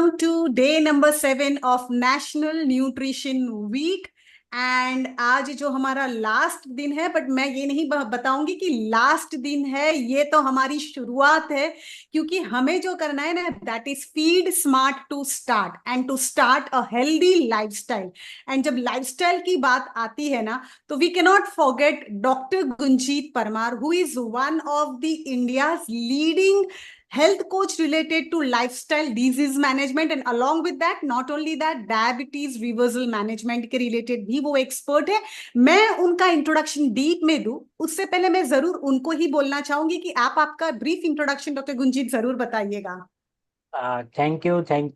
come to day number 7 of National Nutrition Week. And आज जो हमारा लास्ट दिन है, बट मैं ये नहीं बताऊंगी कि लास्ट दिन है, ये तो हमारी शुरुआत है, क्योंकि हमें जो करना है ना, that is feed smart to start and to start a healthy lifestyle. And जब लाइफस्टाइल की बात आती है ना, तो we can not forget doctor Gunjeet Parmar, who is one of the India's leading health coach related to lifestyle disease management, and along with that, not only that, diabetes reversal management के related भी वो expert है। मैं उनका introduction deep में दूं, उससे पहले मैं जरूर उनको ही बोलना चाहूंगी कि आप आपका ब्रीफ इंट्रोडक्शन डॉक्टर गुंजीत जरूर बताइएगा। Thank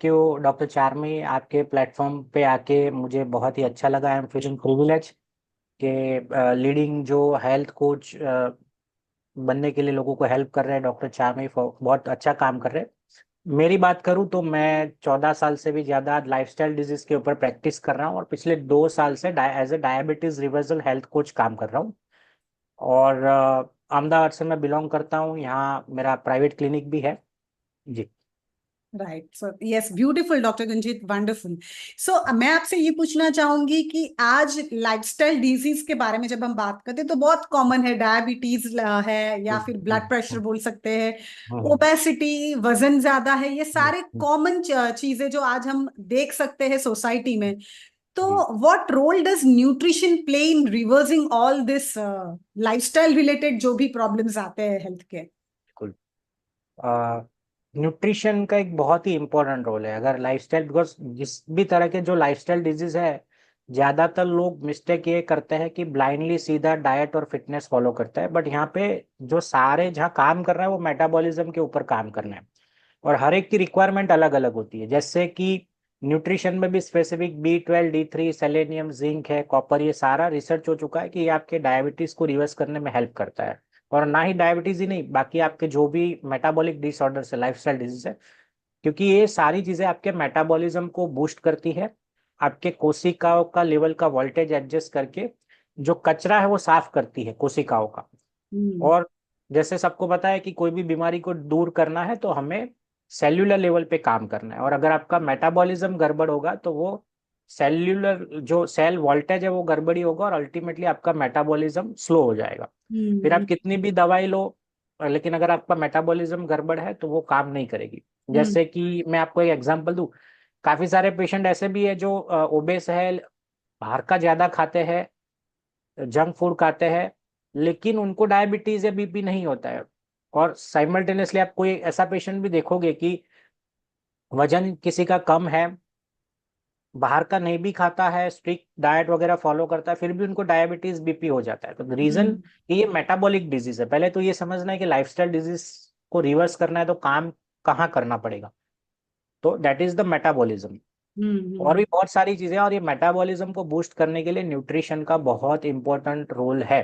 you doctor Charmi. आपके प्लेटफॉर्म पे आके मुझे बहुत ही अच्छा लगा। आई एम फीलिंग प्रिविलेज के लीडिंग जो हेल्थ कोच बनने के लिए लोगों को हेल्प कर रहे हैं डॉक्टर चार्मी, बहुत अच्छा काम कर रहे हैं। मेरी बात करूं तो मैं 14 साल से भी ज़्यादा लाइफस्टाइल डिजीज के ऊपर प्रैक्टिस कर रहा हूं और पिछले 2 साल से as a diabetes reversal health coach काम कर रहा हूं। और अहमदाबाद से मैं बिलोंग करता हूं, यहाँ मेरा प्राइवेट क्लिनिक भी है जी। Right, so yes, beautiful doctor Gunjeet, wonderful. So मैं आपसे ये पूछना चाहूंगी कि आज लाइफस्टाइल डिजीज के बारे में जब हम बात करते हैं तो बहुत कॉमन है, डायबिटीज है या फिर ब्लड प्रेशर बोल सकते हैं, ओबेसिटी, वजन ज्यादा है, ये सारे कॉमन चीजें जो आज हम देख सकते हैं सोसाइटी में। तो what role does nutrition play in reversing all this lifestyle related जो भी प्रॉब्लम्स आते हैं हेल्थ के? बिल्कुल, न्यूट्रिशन का एक बहुत ही इम्पोर्टेंट रोल है अगर लाइफस्टाइल, बिकॉज जिस भी तरह के जो लाइफस्टाइल डिजीज है, ज्यादातर लोग मिस्टेक ये करते हैं कि ब्लाइंडली सीधा डाइट और फिटनेस फॉलो करता है। बट यहाँ पे जो सारे जहाँ काम कर रहे हैं वो मेटाबॉलिज्म के ऊपर काम करना है और हर एक की रिक्वायरमेंट अलग अलग होती है। जैसे कि न्यूट्रिशन में भी specific B12, D3, selenium, zinc है, कॉपर, ये सारा रिसर्च हो चुका है कि ये आपके डायबिटीज को रिवर्स करने में हेल्प करता है। और ना ही डायबिटीज ही नहीं, बाकी आपके जो भी मेटाबॉलिक डिसऑर्डर्स है, लाइफस्टाइल डिजीज है, क्योंकि ये सारी चीजें आपके मेटाबॉलिज्म को बूस्ट करती है, आपके कोशिकाओं का लेवल का वोल्टेज एडजस्ट करके जो कचरा है वो साफ करती है कोशिकाओं का। और जैसे सबको पता है कि कोई भी बीमारी को दूर करना है तो हमें सेल्यूलर लेवल पे काम करना है, और अगर आपका मेटाबॉलिज्म गड़बड़ होगा तो वो सेल्यूलर जो सेल वोल्टेज है वो गड़बड़ी होगा और अल्टीमेटली आपका मेटाबॉलिज्म स्लो हो जाएगा। फिर आप कितनी भी दवाई लो, लेकिन अगर आपका मेटाबॉलिज्म गड़बड़ है तो वो काम नहीं करेगी। जैसे कि मैं आपको एक एग्जांपल दूं, काफी सारे पेशेंट ऐसे भी है जो ओबेस है, बाहर का ज्यादा खाते हैं, जंक फूड खाते हैं, लेकिन उनको डायबिटीज या बीपी नहीं होता है। और साइमल्टेनियसली आप कोई ऐसा पेशेंट भी देखोगे कि वजन किसी का कम है, बाहर का नहीं भी खाता है, स्ट्रिक्ट डाइट वगैरह फॉलो करता है, फिर भी उनको डायबिटीज बीपी हो जाता है। तो रीजन ये मेटाबॉलिक डिजीज है। पहले तो ये समझना है कि लाइफस्टाइल डिजीज को रिवर्स करना है तो काम कहाँ करना पड़ेगा, तो दैट इज द मेटाबॉलिज्म। और भी बहुत सारी चीजें, और ये मेटाबॉलिज्म को बूस्ट करने के लिए न्यूट्रिशन का बहुत इंपॉर्टेंट रोल है।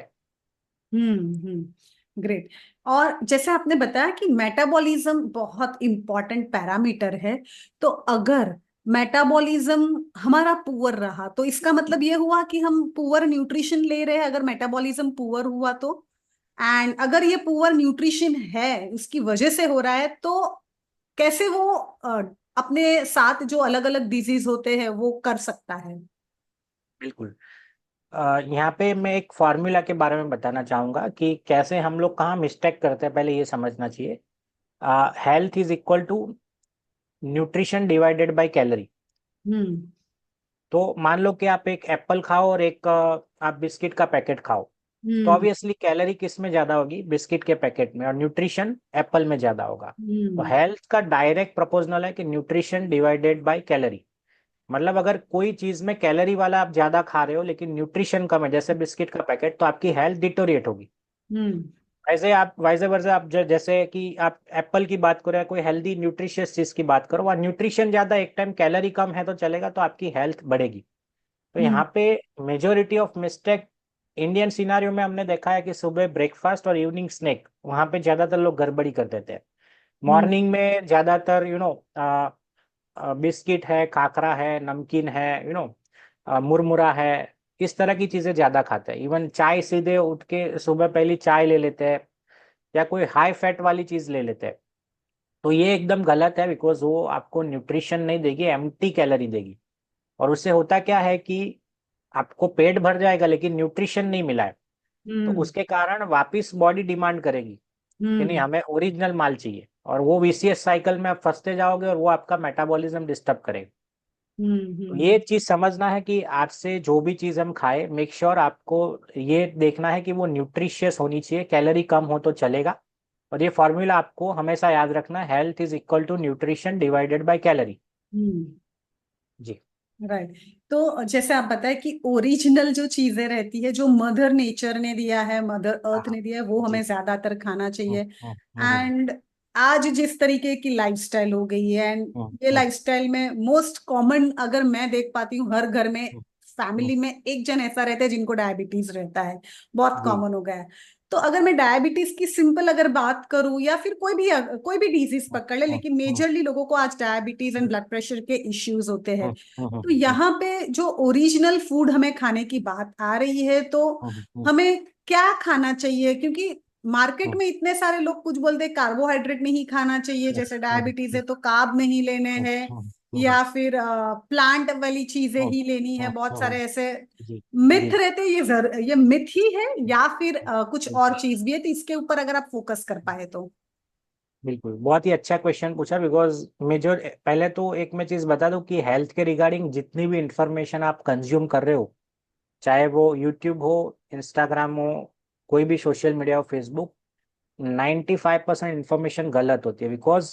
ग्रेट। और जैसे आपने बताया कि मेटाबॉलिज्म बहुत इंपॉर्टेंट पैरामीटर है, तो अगर मेटाबॉलिज्म हमारा पुअर रहा तो इसका मतलब ये हुआ कि हम पुअर न्यूट्रिशन ले रहे हैं, अगर मेटाबॉलिज्म पुअर हुआ तो। एंड अगर ये पुअर न्यूट्रिशन है, उसकी वजह से हो रहा है, तो कैसे वो अपने साथ जो अलग अलग डिजीज होते हैं वो कर सकता है? बिल्कुल, यहाँ पे मैं एक फॉर्मूला के बारे में बताना चाहूंगा कि कैसे हम लोग कहाँ मिस्टेक करते हैं, पहले ये समझना चाहिए। Health is equal to nutrition divided by calorie. तो मान लो कि आप एक एप्पल खाओ और एक आप बिस्किट का पैकेट खाओ, तो ऑब्वियसली कैलोरी किस में ज्यादा होगी? बिस्किट के पैकेट में, और न्यूट्रिशन एप्पल में ज्यादा होगा। तो हेल्थ का डायरेक्ट प्रोपोर्शनल है कि न्यूट्रिशन डिवाइडेड बाय कैलोरी। मतलब अगर कोई चीज में कैलोरी वाला आप ज्यादा खा रहे हो लेकिन न्यूट्रिशन कम है, जैसे बिस्किट का पैकेट, तो आपकी हेल्थ डिटोरिएट होगी। वैसे वर्जा आप जैसे कि आप एप्पल की बात करो या कोई हेल्दी न्यूट्रिशियस चीज की बात करो, वहाँ न्यूट्रिशन ज्यादा, एक टाइम कैलोरी कम है तो चलेगा, तो आपकी हेल्थ बढ़ेगी। तो यहाँ पे majority of mistake Indian scenario में हमने देखा है कि सुबह ब्रेकफास्ट और इवनिंग स्नैक, वहां पे ज्यादातर लोग गड़बड़ी कर देते हैं। मॉर्निंग में ज्यादातर बिस्किट है, खाकरा है, नमकीन है, मुरमुरा है, इस तरह की चीजें ज्यादा खाते हैं। इवन चाय, सीधे उठ के सुबह पहली चाय ले लेते हैं या कोई हाई फैट वाली चीज ले लेते हैं। तो ये एकदम गलत है, बिकॉज वो आपको न्यूट्रिशन नहीं देगी, एम्प्टी कैलोरी देगी। और उससे होता क्या है कि आपको पेट भर जाएगा लेकिन न्यूट्रिशन नहीं मिला है। तो हम्म। उसके कारण वापस बॉडी डिमांड करेगी कि नहीं, हम्म। हमें ओरिजिनल माल चाहिए, और वो वीसीएस साइकिल में आप फंसते जाओगे और वो आपका मेटाबॉलिज्म डिस्टर्ब करेगा। हम्म। तो ये हम्म। चीज समझना है कि आज से जो भी चीज हम खाए, मेक श्योर आपको ये देखना है कि वो न्यूट्रिशियस होनी चाहिए, कैलोरी कम हो तो चलेगा। और ये फॉर्मूला आपको हमेशा याद रखना है, health is equal to nutrition divided by calorie. हम्म। जी। राइट। तो जैसे आप बताएं कि ओरिजिनल जो चीजें रहती है, जो मदर नेचर ने दिया है, मदर अर्थ हाँ। ने दिया है, वो हमें जी। ज्यादातर खाना हम्म, चाहिए। हम्म, हम्म, एंड आज जिस तरीके की लाइफस्टाइल हो गई है, एंड हम्म, ये हम्म, लाइफस्टाइल में मोस्ट कॉमन अगर मैं देख पाती हूँ, हर घर में हम्म, हम्म, फैमिली में एक जन ऐसा रहता है जिनको डायबिटीज रहता है। बहुत जी। कॉमन हो गया है। तो अगर मैं डायबिटीज की सिंपल अगर बात करूं, या फिर कोई भी डिजीज हम्म, पकड़ ले, हम्म, लेकिन हम्म, मेजरली लोगों को आज डायबिटीज एंड ब्लड प्रेशर के इश्यूज होते हैं। हम्म, हम्म, तो यहाँ पे जो ओरिजिनल फूड हमें खाने की बात आ रही है, तो हम्म, हम्म, हमें क्या खाना चाहिए? क्योंकि मार्केट हम्म, में इतने सारे लोग कुछ बोलते हैं कार्बोहाइड्रेट नहीं खाना चाहिए, हम्म, जैसे हम्म, डायबिटीज है तो कार्ब नहीं लेने हम्म, हैं, हम्म, हम्म, या फिर प्लांट वाली चीजें हम्म, ही लेनी है। हम्म, बहुत सारे ऐसे जी। मिथ जी। रहते हैं। ये मिथ ही है, या फिर कुछ और बिल्कुल। चीज भी है? तो इसके ऊपर अगर आप फोकस कर पाए तो। बिल्कुल, बहुत ही अच्छा क्वेश्चन पूछा, बिकॉज मेजर पहले तो एक मैं चीज बता दूं कि हेल्थ के रिगार्डिंग जितनी भी इंफॉर्मेशन आप कंज्यूम कर रहे हो, चाहे वो यूट्यूब हो, इंस्टाग्राम हो, कोई भी सोशल मीडिया हो, फेसबुक, 95% इंफॉर्मेशन गलत होती है। बिकॉज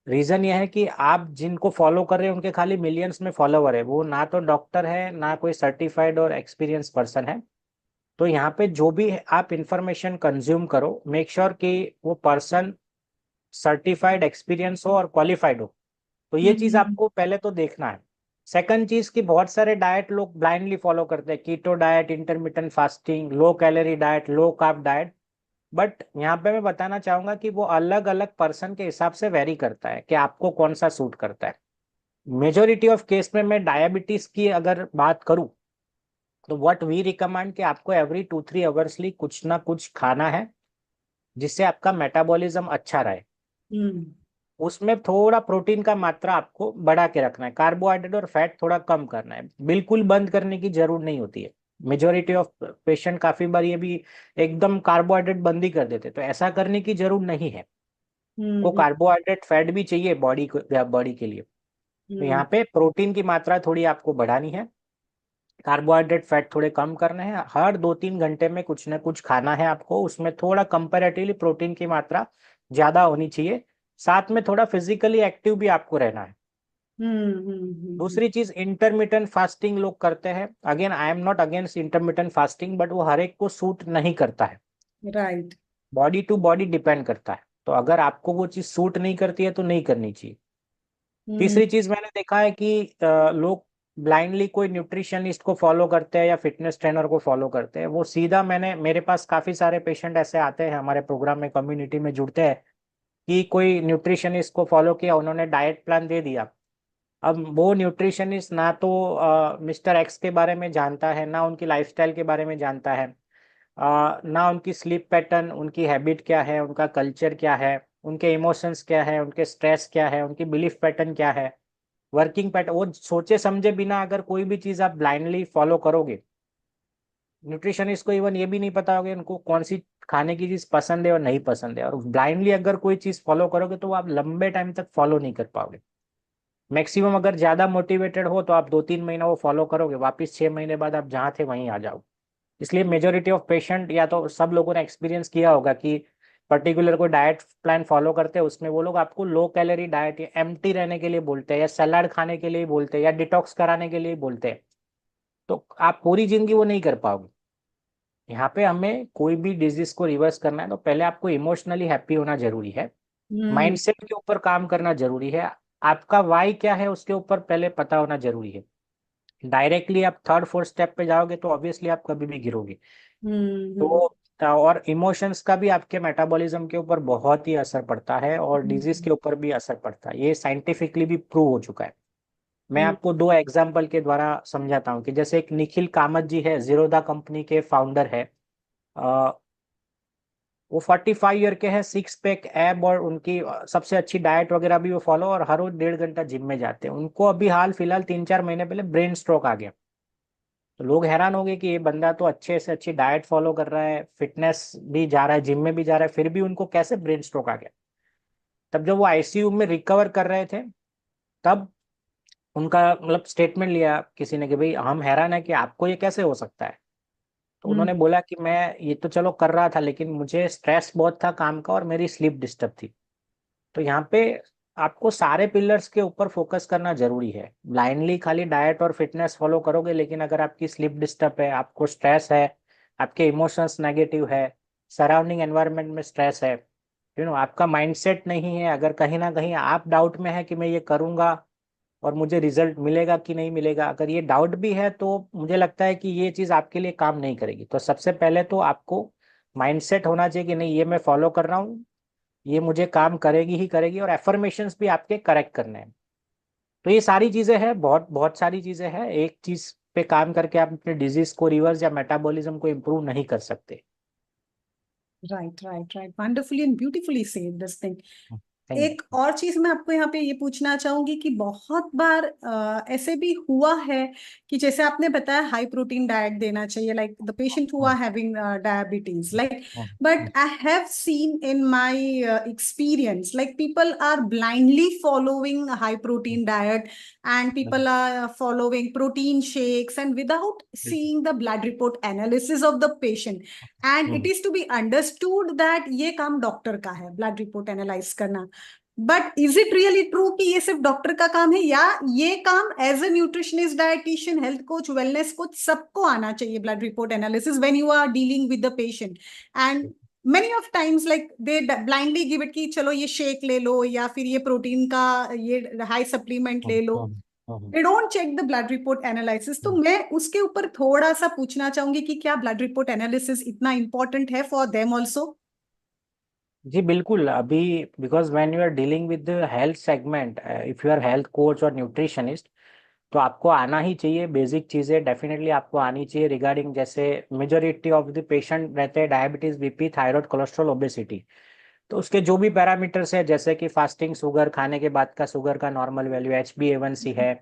रीजन ये है कि आप जिनको फॉलो कर रहे हैं उनके खाली मिलियंस में फॉलोवर है, वो ना तो डॉक्टर है ना कोई सर्टिफाइड और एक्सपीरियंस पर्सन है। तो यहाँ पे जो भी आप इंफॉर्मेशन कंज्यूम करो, मेक श्योर कि वो पर्सन सर्टिफाइड, एक्सपीरियंस हो और क्वालिफाइड हो। तो ये चीज हम्म। आपको पहले तो देखना है। सेकंड चीज कि बहुत सारे डाइट लोग ब्लाइंडली फॉलो करते हैं, keto diet, intermittent fasting, low calorie diet, low carb diet. But यहाँ पे मैं बताना चाहूंगा कि वो अलग अलग पर्सन के हिसाब से वेरी करता है कि आपको कौन सा सूट करता है। मेजोरिटी ऑफ केस में मैं डायबिटीज की अगर बात करूं, तो व्हाट वी रिकमेंड कि आपको एवरी 2-3 आवर्सली कुछ ना कुछ खाना है, जिससे आपका मेटाबॉलिज्म अच्छा रहे। हम्म। उसमें थोड़ा प्रोटीन का मात्रा आपको बढ़ा के रखना है, कार्बोहाइड्रेट और फैट थोड़ा कम करना है। बिल्कुल बंद करने की जरूरत नहीं होती है। मेजोरिटी ऑफ पेशेंट काफी बार ये भी एकदम कार्बोहाइड्रेट बंद ही कर देते, तो ऐसा करने की जरूरत नहीं है। को हम्म। कार्बोहाइड्रेट फैट भी चाहिए बॉडी को, बॉडी के लिए। तो हम्म। यहाँ पे प्रोटीन की मात्रा थोड़ी आपको बढ़ानी है, कार्बोहाइड्रेट फैट थोड़े कम करने हैं। हर 2-3 घंटे में कुछ ना कुछ खाना है आपको, उसमें थोड़ा कंपैरेटिवली प्रोटीन की मात्रा ज्यादा होनी चाहिए। साथ में थोड़ा फिजिकली एक्टिव भी आपको रहना है। हम्म। हम्म। दूसरी चीज, इंटरमिटेंट फास्टिंग लोग करते हैं। Again, I am not against intermittent fasting, but वो हर एक को सूट नहीं करता है। Right. Body to body depend करता है। तो अगर आपको वो चीज सूट नहीं करती है तो नहीं करनी चाहिए। हम्म। तीसरी चीज मैंने देखा है कि लोग ब्लाइंडली कोई न्यूट्रिशनिस्ट को फॉलो करते हैं या फिटनेस ट्रेनर को फॉलो करते हैं। वो सीधा, मेरे पास काफी सारे पेशेंट ऐसे आते हैं हमारे प्रोग्राम में, कम्युनिटी में जुड़ते हैं, कि कोई न्यूट्रिशनिस्ट को फॉलो किया, उन्होंने डाइट प्लान दे दिया। अब वो न्यूट्रिशनिस्ट ना तो मिस्टर एक्स के बारे में जानता है, ना उनकी लाइफस्टाइल के बारे में जानता है, ना उनकी स्लीप पैटर्न, उनकी हैबिट क्या है, उनका कल्चर क्या है, उनके इमोशंस क्या है, उनके स्ट्रेस क्या है, उनकी बिलीफ पैटर्न क्या है, वर्किंग पैटर्न। वो सोचे समझे बिना अगर कोई भी चीज़ आप ब्लाइंडली फॉलो करोगे, न्यूट्रिशनिस्ट को इवन ये भी नहीं पता होगा उनको कौन सी खाने की चीज़ पसंद है और नहीं पसंद है, और ब्लाइंडली अगर कोई चीज़ फॉलो करोगे तो वो आप लंबे टाइम तक फॉलो नहीं कर पाओगे। मैक्सिमम अगर ज़्यादा मोटिवेटेड हो तो आप 2-3 महीना वो फॉलो करोगे, वापिस 6 महीने बाद आप जहाँ थे वहीं आ जाओ। इसलिए मेजोरिटी ऑफ पेशेंट, या तो सब लोगों ने एक्सपीरियंस किया होगा कि पर्टिकुलर कोई डाइट प्लान फॉलो करते हैं, उसमें वो लोग आपको लो कैलोरी डाइट या एम्प्टी रहने के लिए बोलते हैं, या सलाद खाने के लिए बोलते हैं, या डिटॉक्स कराने के लिए बोलते हैं। तो आप पूरी जिंदगी वो नहीं कर पाओगे। यहाँ पे हमें कोई भी डिजीज को रिवर्स करना है तो पहले आपको इमोशनली हैप्पी होना जरूरी है, हम्म। माइंडसेट के ऊपर काम करना जरूरी है, आपका वाई क्या है उसके ऊपर पहले पता होना जरूरी है। डायरेक्टली आप थर्ड फोर्थ स्टेप पे जाओगे तो ऑब्वियसली आप कभी भी गिरोगे। हम्म। तो और इमोशंस का भी आपके मेटाबॉलिज्म के ऊपर बहुत ही असर पड़ता है, और डिजीज के हम्म। ऊपर भी असर पड़ता है, ये साइंटिफिकली भी प्रूव हो चुका है। मैं हम्म। आपको 2 एग्जाम्पल के द्वारा समझाता हूँ कि जैसे एक निखिल कामत जी है, जीरोदा कंपनी के फाउंडर है। वो 45 ईयर के हैं, 6 पैक एब और उनकी सबसे अच्छी डाइट वगैरह भी वो फॉलो, और हर रोज 1.5 घंटा जिम में जाते हैं। उनको अभी हाल फिलहाल 3-4 महीने पहले ब्रेन स्ट्रोक आ गया। तो लोग हैरान हो गए कि ये बंदा तो अच्छे से अच्छी डाइट फॉलो कर रहा है, फिटनेस भी जा रहा है, जिम में भी जा रहा है, फिर भी उनको कैसे ब्रेन स्ट्रोक आ गया। तब जब वो आईसीयू में रिकवर कर रहे थे, तब उनका मतलब स्टेटमेंट लिया किसी ने कि भाई हम हैरान है कि आपको ये कैसे हो सकता है। तो हम्म। उन्होंने बोला कि मैं ये तो चलो कर रहा था, लेकिन मुझे स्ट्रेस बहुत था काम का और मेरी स्लीप डिस्टर्ब थी। तो यहाँ पे आपको सारे पिलर्स के ऊपर फोकस करना जरूरी है। ब्लाइंडली खाली डाइट और फिटनेस फॉलो करोगे, लेकिन अगर आपकी स्लीप डिस्टर्ब है, आपको स्ट्रेस है, आपके इमोशंस नेगेटिव है, सराउंडिंग एनवायरनमेंट में स्ट्रेस है, आपका माइंडसेट नहीं है, अगर कहीं ना कहीं आप डाउट में है कि मैं ये करूंगा और मुझे रिजल्ट मिलेगा कि नहीं मिलेगा, अगर ये डाउट भी है, तो मुझे लगता है कि ये चीज आपके लिए काम नहीं करेगी। तो सबसे पहले तो आपको माइंडसेट होना चाहिए कि नहीं, ये मैं फॉलो कर रहा हूँ, ये मुझे काम करेगी ही करेगी, और एफर्मेशंस भी आपके करेक्ट करने हैं। तो ये सारी चीजें हैं, बहुत बहुत सारी चीजें हैं। एक चीज पे काम करके आप अपने डिजीज को रिवर्स या मेटाबॉलिज्म को इम्प्रूव नहीं कर सकते। Right right right, wonderfully and beautifully said this thing. Thank एक और चीज मैं आपको यहाँ पे ये पूछना चाहूंगी कि बहुत बार ऐसे भी हुआ है कि जैसे आपने बताया हाई प्रोटीन डाइट देना चाहिए, like the patient who are having diabetes, like but I have seen in my experience like people are blindly following a high protein diet and people are following protein shakes and without seeing the blood report analysis of the patient, and it is to be understood that ये काम doctor का है blood report analyse करना। But is it really true कि ये सिर्फ doctor का काम है, या ये काम as a nutritionist, dietitian, health coach, wellness coach सबको आना चाहिए blood report analysis when you are dealing with the patient? And many of times like they blindly give it कि चलो ये शेक ले लो या फिर ये प्रोटीन का ये हाई सप्लीमेंट ले लो, they don't check the blood report analysis. तो मैं उसके ऊपर थोड़ा सा पूछना चाहूंगी कि क्या ब्लड रिपोर्ट एनालिसिस इतना इंपॉर्टेंट है फॉर देम ऑल्सो? जी बिल्कुल। अभी because when you are dealing with health segment, if you are health coach और न्यूट्रिशनिस्ट, तो आपको आना ही चाहिए, बेसिक चीज़ें डेफिनेटली आपको आनी चाहिए रिगार्डिंग, जैसे मेजोरिटी ऑफ द पेशेंट रहते हैं diabetes, BP, thyroid, cholesterol, obesity. तो उसके जो भी पैरामीटर्स है, जैसे कि फास्टिंग शुगर, खाने के बाद का शुगर का नॉर्मल वैल्यू, HbA1c है,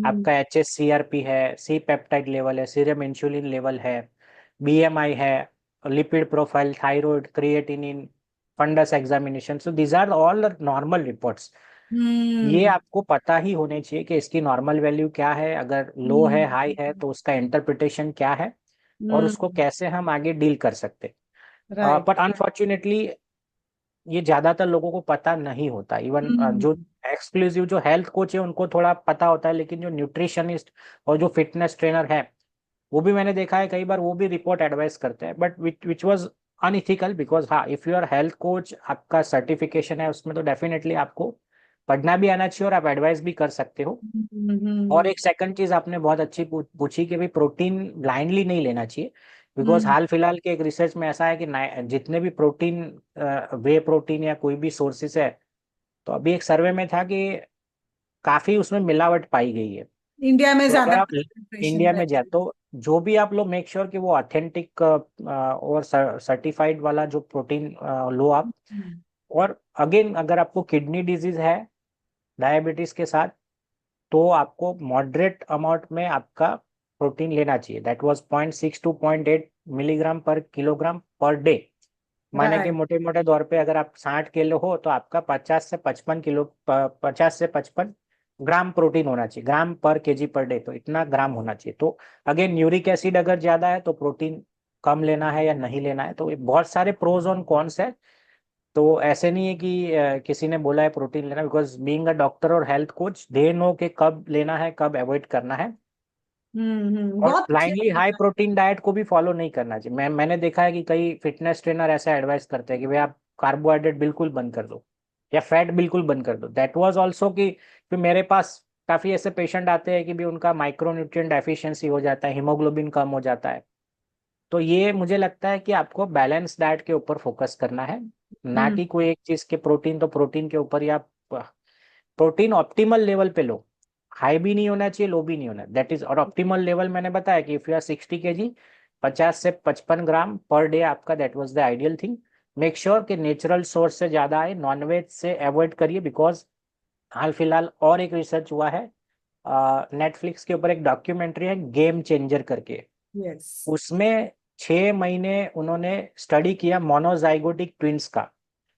आपका HSCRP है, सी पेप्टाइड लेवल है, सीरम इंसुलिन लेवल है, BMI है, lipid profile, thyroid, creatinine, fundus examination, so these are all normal reports. ये हम्म। आपको पता ही होने चाहिए कि इसकी नॉर्मल वैल्यू क्या है, अगर लो है, हाई है, तो उसका इंटरप्रिटेशन क्या है और उसको कैसे हम आगे डील कर सकते। राइट। बट अनफॉर्चुनेटली ये ज्यादातर लोगों को पता नहीं होता। इवन जो एक्सक्लूसिव जो हेल्थ कोच है उनको थोड़ा पता होता है, लेकिन जो न्यूट्रिशनिस्ट और जो फिटनेस ट्रेनर है, वो भी मैंने देखा है कई बार वो भी रिपोर्ट एडवाइस करते हैं, but which was unethical. Because हाँ, if you are health coach, आपका सर्टिफिकेशन है उसमें, तो डेफिनेटली आपको पढ़ना भी आना चाहिए और आप एडवाइस भी कर सकते हो। और एक सेकंड चीज आपने बहुत अच्छी पूछी कि भाई प्रोटीन ब्लाइंडली नहीं लेना चाहिए। बिकॉज हाल फिलहाल के एक रिसर्च में ऐसा है कि जितने भी प्रोटीन, वे प्रोटीन या कोई भी सोर्सेस है, तो अभी एक सर्वे में था कि काफी उसमें मिलावट पाई गई है। इंडिया में तो ज्यादा अगर आप कंसंट्रेशन इंडिया में रहता जाए, है। तो जो भी आप लोग मेक श्योर कि वो ऑथेंटिक और सर्टिफाइड वाला जो प्रोटीन लो आप। और अगेन, अगर आपको किडनी डिजीज है डायबिटीज के साथ, तो आपको मॉडरेट अमाउंट में आपका प्रोटीन लेना चाहिए। दैट वाज 0.6 to 0.8 मिलीग्राम पर किलोग्राम पर डे। माने कि राइट। मोटे मोटे तौर पे अगर आप 60 किलो हो, तो आपका 50 से 55 ग्राम प्रोटीन होना चाहिए, ग्राम पर केजी पर डे, तो इतना ग्राम होना चाहिए। तो अगेन, यूरिक एसिड अगर ज्यादा है तो प्रोटीन कम लेना है या नहीं लेना है, तो ये बहुत सारे प्रोज और कॉन्स है। तो ऐसे नहीं है कि किसी ने बोला है प्रोटीन लेना, बिकॉज बीइंग अ डॉक्टर और हेल्थ कोच, दे नो कि कब लेना है, कब अवॉइड करना है। और बहुत अच्छे ब्लाइंडली से हाई बताया। प्रोटीन डाइट को भी फॉलो नहीं करना चाहिए। मैंने देखा है कि कई फिटनेस ट्रेनर ऐसा एडवाइस करते हैं कि भाई आप कार्बोहाइड्रेट बिल्कुल बंद कर दो या फैट बिल्कुल बंद कर दो। दैट वाज आल्सो कि फिर मेरे पास काफी ऐसे पेशेंट आते हैं कि भी उनका माइक्रोन्यूट्रिएंट डेफिशिएंसी हो जाता है, हीमोग्लोबिन कम हो जाता है। तो ये मुझे लगता है कि आपको बैलेंस डाइट के ऊपर फोकस करना है, ना हम्म। कि कोई एक चीज के प्रोटीन, तो प्रोटीन के ऊपर या प्रोटीन ऑप्टिमल लेवल पे लो। हाई भी नहीं होना चाहिए, लो भी नहीं होना, दैट इज। और ऑप्टिमल लेवल मैंने बताया कि इफ यू आर 60 kg, 50 से 55 ग्राम पर डे आपका, that was the ideal thing. Make sure कि नेचुरल सोर्स से ज़्यादा आए, नॉनवेज से अवॉइड करिए, बिकॉज हाल फिलहाल और एक रिसर्च हुआ है, नेटफ्लिक्स के ऊपर एक डॉक्यूमेंट्री है गेम चेंजर करके। यस। उसमें 6 महीने उन्होंने स्टडी किया मोनोजाइगोटिक ट्विंस का।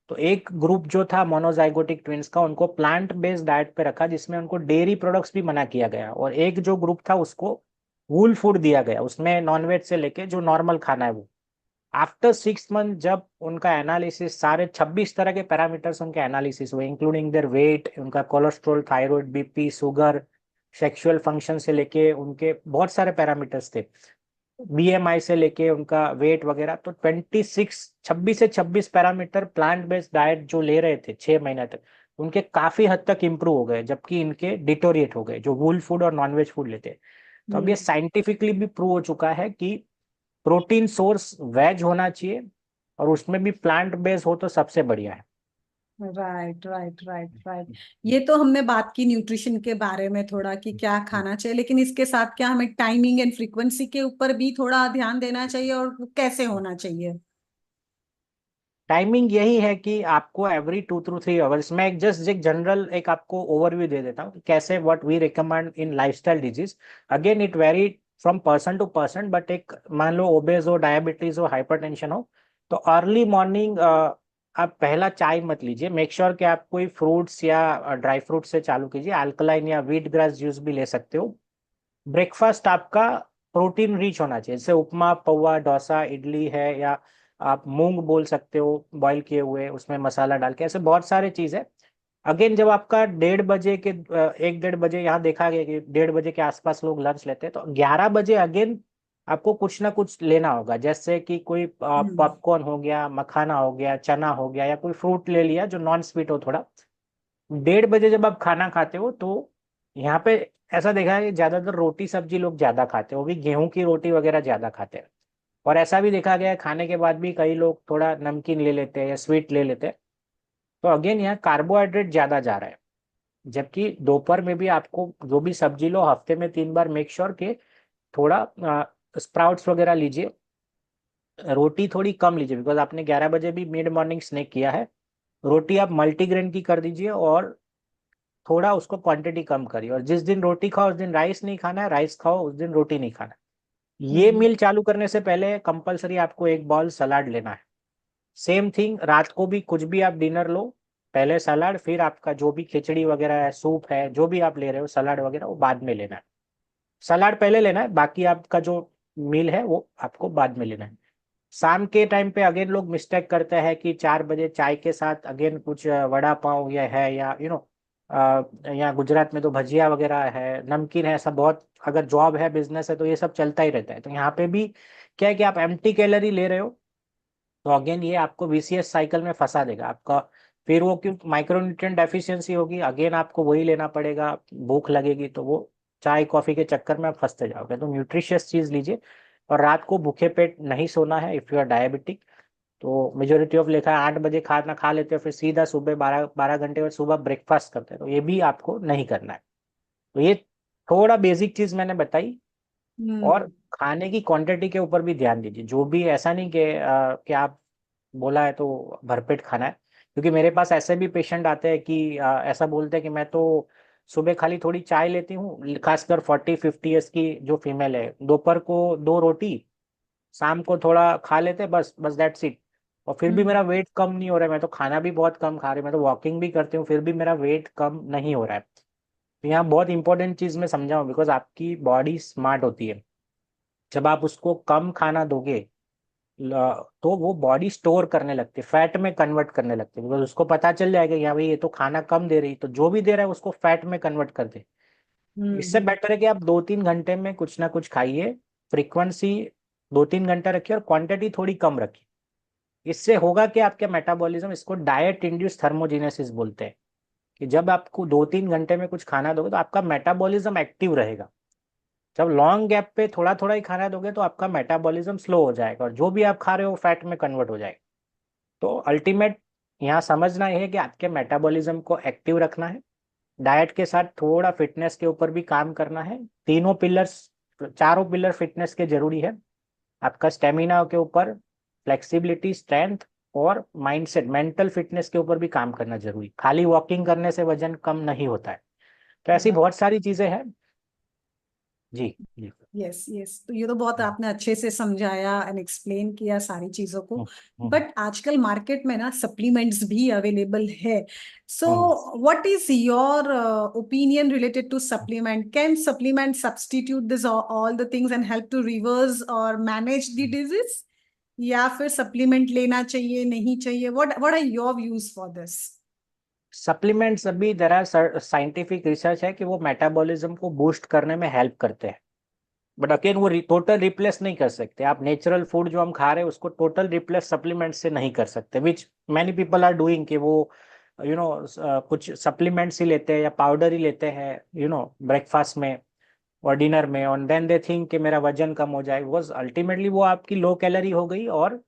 तो एक ग्रुप जो था मोनोजाइगोटिक ट्विंस का, उनको प्लांट बेस्ड डाइट पे रखा, जिसमें उनको डेयरी प्रोडक्ट्स भी मना किया गया, और एक जो ग्रुप था उसको वूल फूड दिया गया, उसमें नॉनवेज से लेके जो नॉर्मल खाना है वो। आफ्टर 6 मंथ जब उनका एनालिसिस, सारे 26 तरह के पैरामीटर्स उनके एनालिसिस हुए, इंक्लूडिंग देयर वेट, उनका cholesterol, thyroid, BP, sugar, sexual function से लेके उनके बहुत सारे पैरामीटर्स थे, बीएमआई से लेके उनका वेट वगैरह, तो 26 से 26 पैरामीटर प्लांट बेस्ड डाइट जो ले रहे थे 6 महीने तक, उनके काफी हद तक इंप्रूव हो गए, जबकि इनके डिटोरिएट हो गए जो वूल फूड और नॉनवेज फूड लेते। तो अब ये साइंटिफिकली भी प्रूव हो चुका है कि प्रोटीन सोर्स वेज होना चाहिए, और उसमें भी प्लांट बेस्ड हो तो सबसे बढ़िया है। Right, right, right, right. ये तो हमने बात की न्यूट्रिशन के बारे में थोड़ा कि क्या खाना चाहिए, लेकिन इसके साथ क्या हमें टाइमिंग एंड फ्रीक्वेंसी के ऊपर भी थोड़ा ध्यान देना चाहिए, और कैसे होना चाहिए? टाइमिंग यही है कि आपको एवरी 2 to 3 आवर्स में एक जस्ट एक जनरल एक आपको ओवरव्यू दे देता हूँ कि कैसे what we recommend in lifestyle disease. Again it very from person to person, but एक मान लो ओबेज हो, डायबिटीज हो, हाइपरटेंशन हो, तो अर्ली मॉर्निंग आप पहला चाय मत लीजिए। मेक श्योर कि आप कोई फ्रूट्स या ड्राई फ्रूट से चालू कीजिए, अल्कलाइन या व्हीट ग्रास जूस भी ले सकते हो। ब्रेकफास्ट आपका प्रोटीन रिच होना चाहिए, जैसे उपमा, पौवा, डोसा, इडली है, या आप मूंग बोल सकते हो बॉईल किए हुए, उसमें मसाला डाल के, ऐसे बहुत सारे चीज है। अगेन जब आपका 1:30 बजे के 1-1:30 बजे यहाँ देखा गया कि 1:30 बजे के आसपास लोग लंच लेते हैं, तो 11 बजे अगेन आपको कुछ ना कुछ लेना होगा, जैसे कि कोई हम्म। पॉपकॉर्न हो गया, मखाना हो गया, चना हो गया, या कोई फ्रूट ले लिया जो नॉन स्वीट हो थोड़ा। 1:30 बजे जब आप खाना खाते हो तो यहाँ पे ऐसा देखा है कि ज्यादातर रोटी सब्जी लोग ज्यादा खाते हैं, वो भी गेहूं की रोटी वगैरह ज्यादा खाते हैं। और ऐसा भी देखा गया है खाने के बाद भी कई लोग थोड़ा नमकीन ले लेते हैं या स्वीट ले लेते हैं। तो अगेन यहाँ कार्बोहाइड्रेट ज्यादा जा रहा है, जबकि दोपहर में भी आपको जो भी सब्जी लो, हफ्ते में 3 बार मेक श्योर के थोड़ा स्प्राउट्स वगैरह लीजिए। रोटी थोड़ी कम लीजिए, बिकॉज आपने 11 बजे भी मिड मॉर्निंग स्नैक किया है। रोटी आप मल्टीग्रेन की कर दीजिए, और थोड़ा उसको क्वांटिटी कम करिए, और जिस दिन रोटी खाओ उस दिन राइस नहीं खाना है, राइस खाओ उस दिन रोटी नहीं खाना है। ये हम्म। मील चालू करने से पहले कंपलसरी आपको एक बाउल सलाद लेना है। सेम थिंग रात को भी, कुछ भी आप डिनर लो, पहले सलाद, फिर आपका जो भी खिचड़ी वगैरह है, सूप है, जो भी आप ले रहे हो सलाद वगैरह, वो बाद में लेना है। सलाद पहले लेना है, बाकी आपका जो मील है वो आपको बाद में लेना है। शाम के टाइम पे अगेन लोग मिस्टेक करते हैं कि 4 बजे चाय के साथ अगेन कुछ वड़ा पाव या है, या यहाँ गुजरात में तो भजिया वगैरह है, नमकीन है, ऐसा बहुत, अगर जॉब है, बिजनेस है, तो ये सब चलता ही रहता है। तो यहाँ पे भी क्या है कि आप एम्प्टी कैलोरी ले रहे हो, तो अगेन ये आपको वीसीएस साइकिल में फंसा देगा आपका। फिर वो क्यों माइक्रोन्यूट्रिएंट डेफिशिएंसी होगी, अगेन आपको वही लेना पड़ेगा, भूख लगेगी, तो वो चाय कॉफी के चक्कर में आप फंसते जाओगे। तो न्यूट्रिशियस चीज लीजिए, और रात को भूखे पेट नहीं सोना है इफ यू आर डायबिटिक। तो मेजोरिटी ऑफ लिखा है 8 बजे खाना खा लेते हैं, फिर सीधा सुबह 12 12 घंटे बाद सुबह ब्रेकफास्ट करते हैं, तो ये भी आपको नहीं करना है। तो ये थोड़ा बेसिक चीज मैंने बताई। और हम्म। खाने की क्वांटिटी के ऊपर भी ध्यान दीजिए, जो भी, ऐसा नहीं कि आप बोला है तो भरपेट खाना है। क्योंकि मेरे पास ऐसे भी पेशेंट आते हैं कि ऐसा बोलते हैं कि मैं तो सुबह खाली थोड़ी चाय लेती हूँ, खासकर 40-50 ईयर्स की जो फीमेल है, दोपहर को 2 रोटी, शाम को थोड़ा खा लेते हैं, बस बस दैट्स इट। और फिर भी मेरा हम्म। वेट कम नहीं हो रहा है, मैं तो खाना भी बहुत कम खा रही हूँ, मैं तो वॉकिंग भी करती हूँ, फिर भी मेरा वेट कम नहीं हो रहा है। तो यहाँ बहुत इंपॉर्टेंट चीज मैं समझाऊँ, बिकॉज आपकी बॉडी स्मार्ट होती है। जब आप उसको कम खाना दोगे, तो वो बॉडी स्टोर करने लगती है, फैट में कन्वर्ट करने लगती है, बिकॉज उसको पता चल जाएगा कि हाँ भाई ये तो खाना कम दे रही, तो जो भी दे रहा है उसको फैट में कन्वर्ट कर दे। इससे हम्म। बेटर है कि आप 2-3 घंटे में कुछ ना कुछ खाइए, फ्रीक्वेंसी 2-3 घंटा रखिए, और क्वांटिटी थोड़ी कम रखिए। इससे होगा कि आपके मेटाबॉलिज्म, इसको डाइट इंड्यूस थर्मोजेनेसिस बोलते हैं, कि जब आपको 2-3 घंटे में कुछ खाना दोगे तो आपका मेटाबॉलिज्म एक्टिव रहेगा। जब लॉन्ग गैप पे थोड़ा थोड़ा ही खाना दोगे तो आपका मेटाबॉलिज्म स्लो हो जाएगा, और जो भी आप खा रहे हो फैट में कन्वर्ट हो जाएगा। तो अल्टीमेट यहाँ समझना यह है कि आपके मेटाबॉलिज्म को एक्टिव रखना है, डाइट के साथ थोड़ा फिटनेस के ऊपर भी काम करना है। तीनों पिलर्स, चारों पिलर फिटनेस के जरूरी है। आपका स्टेमिना के ऊपर, फ्लेक्सिबिलिटी, स्ट्रेंथ, और माइंडसेट, मेंटल फिटनेस के ऊपर भी काम करना जरूरी। खाली वॉकिंग करने से वजन कम नहीं होता है। तो ऐसी बहुत सारी चीजें हैं। जी जी। यस यस, तो ये तो बहुत आपने अच्छे से समझाया एंड एक्सप्लेन किया सारी चीजों को। हम्म, हम्म, बट आजकल मार्केट में ना सप्लीमेंट्स भी अवेलेबल है। So hmm, what is your opinion related to supplement? Can supplement substitute this all the things and help to reverse और मैनेज द डिजीज? या फिर सप्लीमेंट लेना चाहिए, नहीं चाहिए? What what are your views for this? Supplements अभी there are scientific research है कि वो मेटाबॉलिज्म को बूस्ट करने में हेल्प करते हैं। बट अगेन वो टोटल रिप्लेस नहीं कर सकते। आप नेचुरल फूड जो हम खा रहे हैं उसको टोटल रिप्लेस सप्लीमेंट से नहीं कर सकते, which many people are doing, कि वो कुछ सप्लीमेंट्स ही लेते हैं या पाउडर ही लेते हैं ब्रेकफास्ट में और डिनर में, और देन दे थिंक कि मेरा वजन कम हो जाए। वो अल्टीमेटली वो आपकी लो कैलोरी हो गई और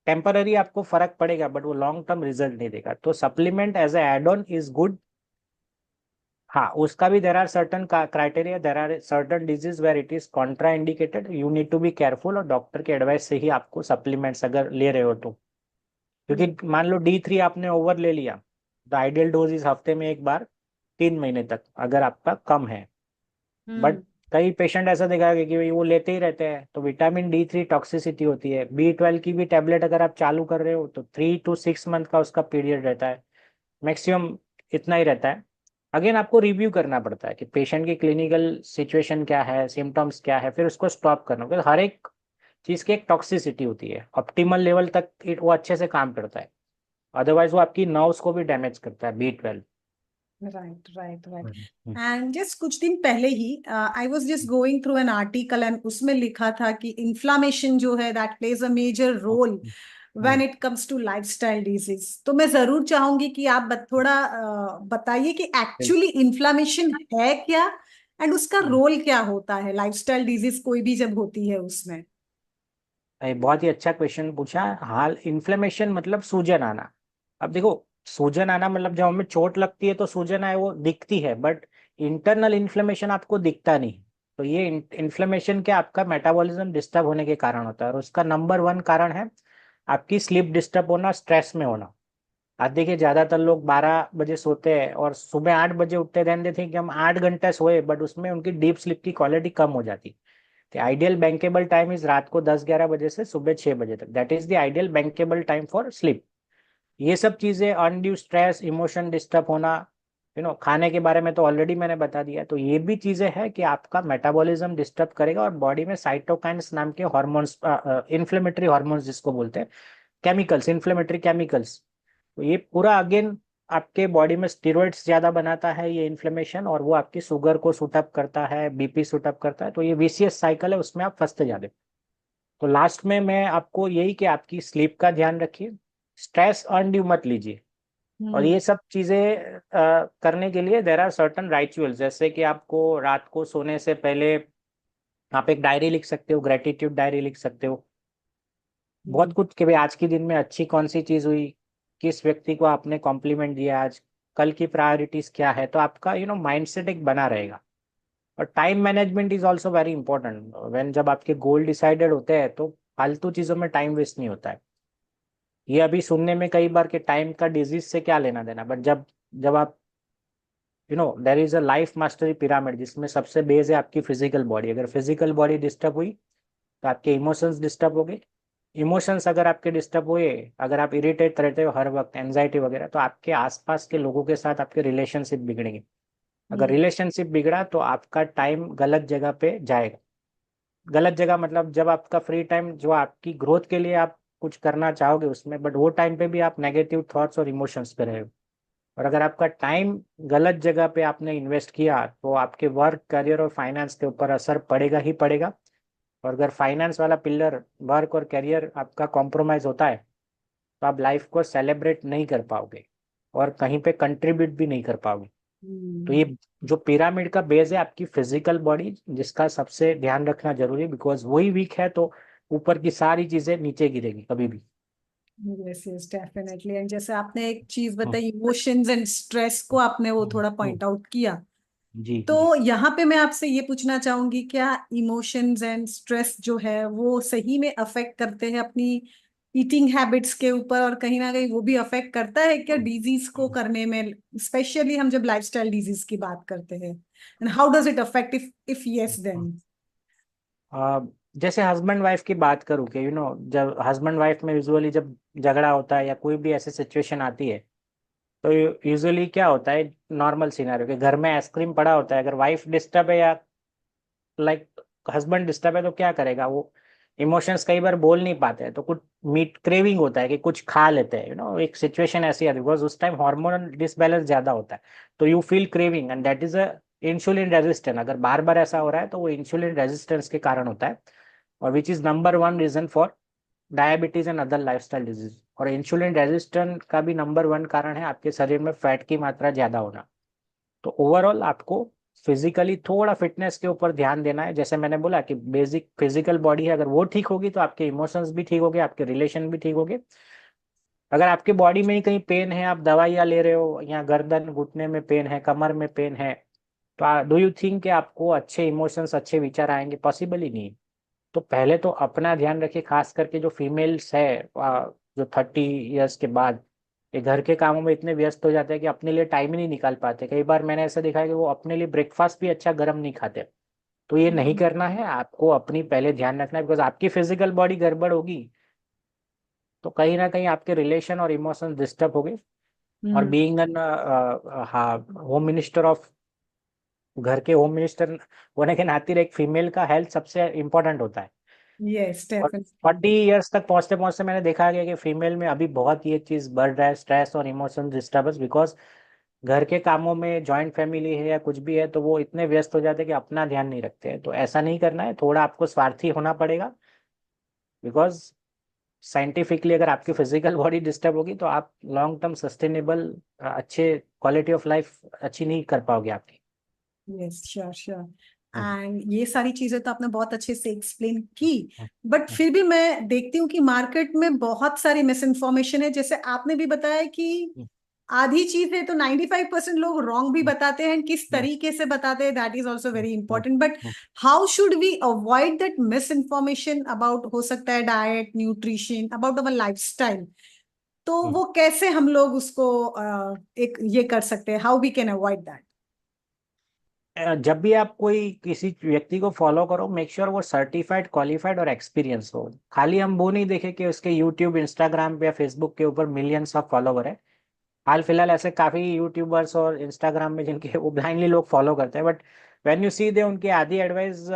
टेम्पररी आपको फर्क पड़ेगा, बट वो लॉन्ग टर्म रिजल्ट नहीं देगा। तो supplement as a add on is good. हाँ, उसका भी there are certain criteria, there are certain disease where it is contraindicated, you need to be careful, और डॉक्टर के एडवाइस से ही आपको सप्लीमेंट्स अगर ले रहे हो तो। क्योंकि मान लो D3 आपने ओवर ले लिया, द आइडियल डोज इज हफ्ते में एक बार 3 महीने तक अगर आपका कम है। बट हम्म। कई पेशेंट ऐसा देखा गया कि भाई वो लेते ही रहते हैं, तो विटामिन D3 टॉक्सिसिटी होती है। B12 की भी टेबलेट अगर आप चालू कर रहे हो तो 3 to 6 मंथ का उसका पीरियड रहता है, मैक्सिमम इतना ही रहता है। अगेन आपको रिव्यू करना पड़ता है कि पेशेंट की क्लिनिकल सिचुएशन क्या है, सिम्टम्स क्या है, फिर उसको स्टॉप करना, क्योंकि हर एक चीज़ की एक टॉक्सिसिटी होती है। ऑप्टिमल लेवल तक वो अच्छे से काम करता है, अदरवाइज वो आपकी नर्व्स को भी डैमेज करता है B12। Right right right. Hmm, and just कुछ दिन पहले ही I was just going through an article and उसमें लिखा था कि इन्फ्लामेशन जो है that plays a major role when hmm, it comes to lifestyle disease. तो मैं जरूर चाहूंगी कि आप थोड़ा बताइए कि एक्चुअली इन्फ्लामेशन है क्या एंड उसका हम्म। रोल क्या होता है लाइफस्टाइल डिजीज कोई भी जब होती है उसमें। बहुत ही अच्छा क्वेश्चन पूछा। हाल इन्फ्लेमेशन मतलब सूजन आना। अब देखो, सूजन आना मतलब जब हमें चोट लगती है तो सूजन आए वो दिखती है, बट इंटरनल इन्फ्लेमेशन आपको दिखता नहीं। तो ये इन्फ्लेमेशन क्या आपका मेटाबॉलिज्म डिस्टर्ब होने के कारण होता है, और उसका नंबर 1 कारण है आपकी स्लीप डिस्टर्ब होना, स्ट्रेस में होना। आज देखिए ज्यादातर लोग 12 बजे सोते हैं और सुबह 8 बजे उठते हैं, दे थिंक कि हम 8 घंटे सोए, बट उसमें उनकी डीप स्लीप की क्वालिटी कम हो जाती है। आइडियल बैंकेबल टाइम इज रात को 10-11 बजे से सुबह 6 बजे तक, that is the ideal bankable time for sleep. ये सब चीजें, अनड्यू स्ट्रेस, इमोशन डिस्टर्ब होना, खाने के बारे में तो ऑलरेडी मैंने बता दिया। तो ये भी चीजें हैं कि आपका मेटाबॉलिज्म डिस्टर्ब करेगा, और बॉडी में साइटोकाइन्स नाम के हॉर्मोन्स, इन्फ्लेमेटरी हॉर्मोन्स जिसको बोलते हैं, केमिकल्स, इन्फ्लेमेटरी केमिकल्स, तो ये पूरा अगेन आपके बॉडी में स्टेरॉइड्स ज्यादा बनाता है ये इन्फ्लेमेशन, और वो आपकी शुगर को शूटअप करता है, BP शूटअप करता है। तो ये विशियस साइकिल है, उसमें आप फंसते जाते। तो लास्ट में मैं आपको यही कि आपकी स्लीप का ध्यान रखिए, स्ट्रेस अनड्यू मत लीजिए। और हम्म। ये सब चीजें करने के लिए देर आर सर्टन राइचुअल्स, जैसे कि आपको रात को सोने से पहले आप एक डायरी लिख सकते हो, ग्रेटिट्यूड डायरी लिख सकते हो। बहुत कुछ कि भाई आज के दिन में अच्छी कौन सी चीज हुई, किस व्यक्ति को आपने कॉम्प्लीमेंट दिया आज, कल की प्रायोरिटीज क्या है, तो आपका माइंडसेट एक बना रहेगा। और time management is also very important. When जब आपके गोल डिसाइडेड होते हैं तो फालतू चीजों में टाइम वेस्ट नहीं होता है। ये अभी सुनने में कई बार कि टाइम का डिजीज से क्या लेना देना, बट जब जब आप there is a life mastery pyramid, जिसमें सबसे बेस है आपकी फिजिकल बॉडी। अगर फिजिकल बॉडी डिस्टर्ब हुई तो आपके इमोशंस डिस्टर्ब हो गए। इमोशंस अगर आपके डिस्टर्ब हुए, अगर आप इरिटेट रहते हो हर वक्त, एंजाइटी वगैरह, तो आपके आसपास के लोगों के साथ आपके रिलेशनशिप बिगड़ेंगे। अगर हम्म। रिलेशनशिप बिगड़ा तो आपका टाइम गलत जगह पे जाएगा। गलत जगह मतलब जब आपका फ्री टाइम जो आपकी ग्रोथ के लिए आप कुछ करना चाहोगे उसमें, बट वो टाइम पे भी आप नेगेटिव थॉट्स और इमोशंस पे रहे हो। और अगर आपका टाइम गलत जगह पे आपने इन्वेस्ट किया तो आपके वर्क, करियर और फाइनेंस के ऊपर असर पड़ेगा ही पड़ेगा। और अगर फाइनेंस वाला पिलर, वर्क और करियर आपका कॉम्प्रोमाइज होता है, तो आप लाइफ को सेलिब्रेट नहीं कर पाओगे और कहीं पे कंट्रीब्यूट भी नहीं कर पाओगे। तो हम्म। ये जो पिरामिड का बेस है आपकी फिजिकल बॉडी, जिसका सबसे ध्यान रखना जरूरी है, बिकॉज वही वीक है तो ऊपर की सारी चीजें नीचे गिरेगी कभी भी। Yes yes definitely. एंड जैसे आपने एक चीज हम्म, बताई, इमोशंस एंड स्ट्रेस को आपने वो हम्म, थोड़ा हम्म, पॉइंट आउट किया। जी तो जी। यहाँ पे मैं आपसे ये पूछना चाहूंगी, क्या इमोशंस एंड स्ट्रेस जो है वो सही में अफेक्ट करते हैं अपनी ईटिंग हैबिट्स के ऊपर, और कहीं ना कहीं वो भी अफेक्ट करता है क्या डिजीज को करने में, स्पेशली हम जब लाइफस्टाइल डिजीज की बात करते हैं, and how does it affect, if yes then? आ, जैसे हस्बैंड वाइफ की बात करूँ कि जब हस्बैंड वाइफ में यूजुअली जब झगड़ा होता है या कोई भी ऐसी सिचुएशन आती है, तो यूजुअली क्या होता है, नॉर्मल सिनेरियो के घर में आइसक्रीम पड़ा होता है, अगर वाइफ डिस्टर्ब है या लाइक हस्बैंड डिस्टर्ब है तो क्या करेगा वो, इमोशंस कई बार बोल नहीं पाते हैं, तो कुछ मीट क्रेविंग होता है कि कुछ खा लेते हैं, एक सिचुएशन ऐसी आती है बिकॉज उस टाइम हार्मोनल डिसबैलेंस ज्यादा होता है, तो you feel craving and that is a insulin resistance. अगर बार बार ऐसा हो रहा है तो वो इंसुलिन रेजिस्टेंस के कारण होता है, और which is number one reason for diabetes and other lifestyle disease. और इंसुलिन रेजिस्टेंस का भी नंबर वन कारण है आपके शरीर में फैट की मात्रा ज्यादा होना। तो ओवरऑल आपको फिजिकली थोड़ा फिटनेस के ऊपर ध्यान देना है। जैसे मैंने बोला कि बेसिक फिजिकल बॉडी है, अगर वो ठीक होगी तो आपके इमोशंस भी ठीक होंगे, आपके रिलेशन भी ठीक होंगे। अगर आपके बॉडी में ही कहीं पेन है, आप दवाइयाँ ले रहे हो, या गर्दन घुटने में पेन है, कमर में पेन है, तो डू यू थिंक कि आपको अच्छे इमोशंस अच्छे विचार आएंगे? पॉसिबल ही नहीं। तो पहले तो अपना ध्यान रखिए, खास करके जो फीमेल्स है, जो 30 ईयर्स के बाद ये घर के कामों में इतने व्यस्त हो जाते हैं कि अपने लिए टाइम ही नहीं निकाल पाते। कई बार मैंने ऐसा देखा है कि वो अपने लिए ब्रेकफास्ट भी अच्छा गर्म नहीं खाते। तो ये नहीं करना है आपको, अपनी पहले ध्यान रखना है, बिकॉज आपकी फिजिकल बॉडी गड़बड़ होगी तो कहीं ना कहीं आपके रिलेशन और इमोशंस डिस्टर्ब हो गए। और हम्म। बीइंग एन हाँ होम मिनिस्टर ऑफ, घर के होम मिनिस्टर होने के नाते एक फीमेल का हेल्थ सबसे इम्पोर्टेंट होता है। यस, और डेफिनेटली। 40 ईयर्स तक पहुंचते पहुंचते मैंने देखा गया कि फीमेल में अभी बहुत ये चीज बढ़ रहा है, स्ट्रेस और इमोशन डिस्टर्बेंस, बिकॉज घर के कामों में जॉइंट फैमिली है या कुछ भी है तो वो इतने व्यस्त हो जाते हैं कि अपना ध्यान नहीं रखते हैं। तो ऐसा नहीं करना है, थोड़ा आपको स्वार्थी होना पड़ेगा, बिकॉज साइंटिफिकली अगर आपकी फिजिकल बॉडी डिस्टर्ब होगी तो आप लॉन्ग टर्म सस्टेनेबल अच्छे क्वालिटी ऑफ लाइफ अच्छी नहीं कर पाओगे आपकी। Yes, sure sure. Hmm, and ये सारी चीजें तो आपने बहुत अच्छे से एक्सप्लेन की, हम्म, बट हम्म, फिर भी मैं देखती हूँ कि मार्केट में बहुत सारी मिस इन्फॉर्मेशन है, जैसे आपने भी बताया कि हम्म, आधी चीज है तो 95% लोग रॉन्ग भी बताते हैं, किस हम्म, तरीके से बताते हैं, that is also hmm, very hmm, important. But hmm, how should we avoid that misinformation about, हो सकता है diet, nutrition, about our lifestyle, तो हम्म। वो कैसे हम लोग उसको एक ये कर सकते हैं, how we can avoid that? जब भी आप कोई किसी व्यक्ति को फॉलो करो, मेक श्योर वो सर्टिफाइड, क्वालिफाइड और एक्सपीरियंस हो। खाली हम वो नहीं देखें कि उसके यूट्यूब, इंस्टाग्राम पे या फेसबुक के ऊपर मिलियंस ऑफ फॉलोवर है। हाल फिलहाल ऐसे काफी यूट्यूबर्स और इंस्टाग्राम में जिनके वो ब्लाइंडली लोग फॉलो करते हैं, बट व्हेन यू सी दे उनकी आधी एडवाइस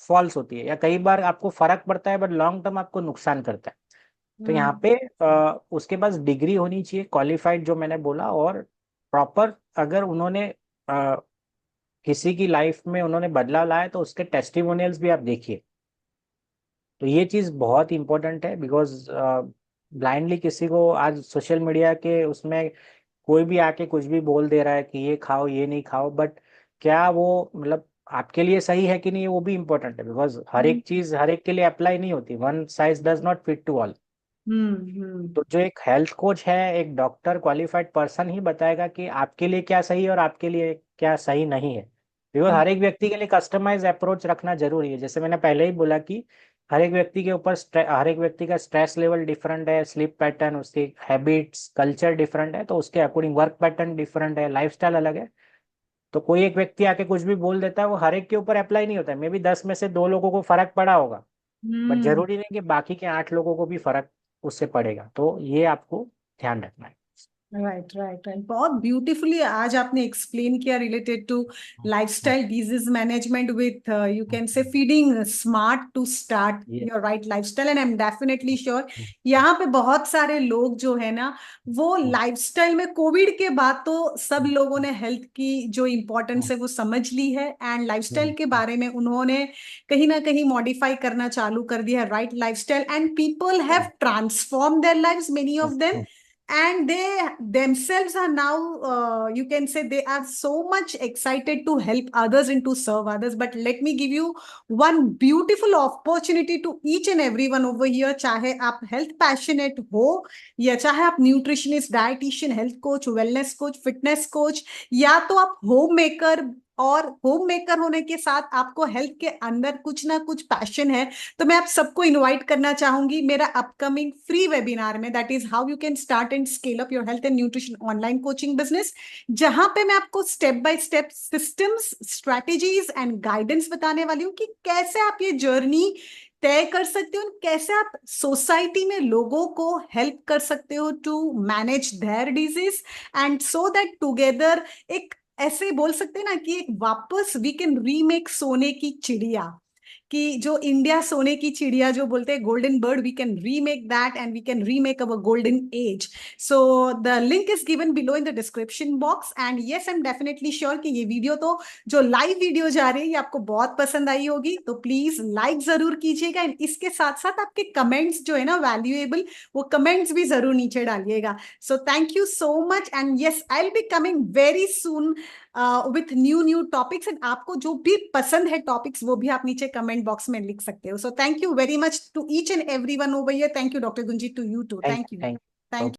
फॉल्स होती है, या कई बार आपको फर्क पड़ता है बट लॉन्ग टर्म आपको नुकसान करता है। तो यहाँ पे उसके पास डिग्री होनी चाहिए, क्वालिफाइड जो मैंने बोला, और प्रॉपर अगर उन्होंने किसी की लाइफ में उन्होंने बदलाव लाया तो उसके टेस्टिमोनियल्स भी आप देखिए। तो ये चीज बहुत इंपॉर्टेंट है, बिकॉज ब्लाइंडली किसी को आज सोशल मीडिया के उसमें कोई भी आके कुछ भी बोल दे रहा है कि ये खाओ ये नहीं खाओ, बट क्या वो मतलब आपके लिए सही है कि नहीं, वो भी इंपॉर्टेंट है, बिकॉज हर एक चीज हर एक के लिए अप्लाई नहीं होती, one size does not fit to all. Hmm. तो जो एक हेल्थ कोच है, एक डॉक्टर, क्वालिफाइड पर्सन ही बताएगा कि आपके लिए क्या सही है और आपके लिए क्या सही नहीं है, बिकॉज हर एक व्यक्ति के लिए कस्टमाइज अप्रोच रखना जरूरी है। जैसे मैंने पहले ही बोला कि हर एक व्यक्ति के ऊपर हर एक व्यक्ति का स्ट्रेस लेवल डिफरेंट है, स्लीप पैटर्न, उसकी हैबिट्स, कल्चर डिफरेंट है, तो उसके अकॉर्डिंग वर्क पैटर्न डिफरेंट है, लाइफस्टाइल अलग है। तो कोई एक व्यक्ति आके कुछ भी बोल देता है, वो हर एक के ऊपर अप्लाई नहीं होता है। मे बी 10 में से 2 लोगों को फर्क पड़ा होगा, बट हम्म। जरूरी नहीं कि बाकी के 8 लोगों को भी फर्क उससे पड़ेगा। तो ये आपको ध्यान रखना है। राइट राइट राइट, बहुत ब्यूटीफुली आज आपने एक्सप्लेन किया related to hmm, lifestyle disease management with, you hmm, can say feeding smart to start ये your right lifestyle, and I am definitely sure hmm, यहाँ पे बहुत सारे लोग जो है ना, वो हम्म, लाइफस्टाइल में कोविड के बाद तो सब हम्म, लोगों ने हेल्थ की जो इम्पोर्टेंस है वो समझ ली है, एंड लाइफस्टाइल हम्म, के बारे में उन्होंने कहीं ना कहीं मॉडिफाई करना चालू कर दिया है, right lifestyle, and people have transform their lives, many of them, hmm, and they themselves are now, you can say they are so much excited to help others and to serve others. But let me give you one beautiful opportunity to each and everyone over here, चाहे आप health passionate हो, या चाहे आप nutritionist, dietitian, health coach, wellness coach, fitness coach, या तो आप home maker, और होम मेकर होने के साथ आपको हेल्थ के अंदर कुछ ना कुछ पैशन है, तो मैं आप सबको इनवाइट करना चाहूंगी मेरा अपकमिंग फ्री वेबिनार में, that is how you can start and scale up your health and nutrition online coaching business, जहां पे मैं आपको step by step systems, strategies and guidance बताने वाली हूँ कि कैसे आप ये जर्नी तय कर सकते हो, कैसे आप सोसाइटी में लोगों को हेल्प कर सकते हो to manage their disease, and so that together एक ऐसे बोल सकते हैं ना कि एक वापस वी कैन रीमेक सोने की चिड़िया, कि जो इंडिया सोने की चिड़िया जो बोलते हैं golden bird, we can remake that and we can remake our golden age. So the link is given below in the description box. And yes, I am definitely sure कि ये वीडियो तो जो लाइव वीडियो जा रही है ये आपको बहुत पसंद आई होगी, तो प्लीज लाइक जरूर कीजिएगा एंड इसके साथ साथ आपके कमेंट्स जो है ना वैल्यूएबल, वो कमेंट्स भी जरूर नीचे डालिएगा. सो thank you so much and yes, I will be coming very soon with new topics, and आपको जो भी पसंद है टॉपिक्स वो भी आप नीचे कमेंट बॉक्स में लिख सकते हो. So thank you very much to each and every one over here. Thank you doctor Gunji, to you too. Thank thank you. Thank thank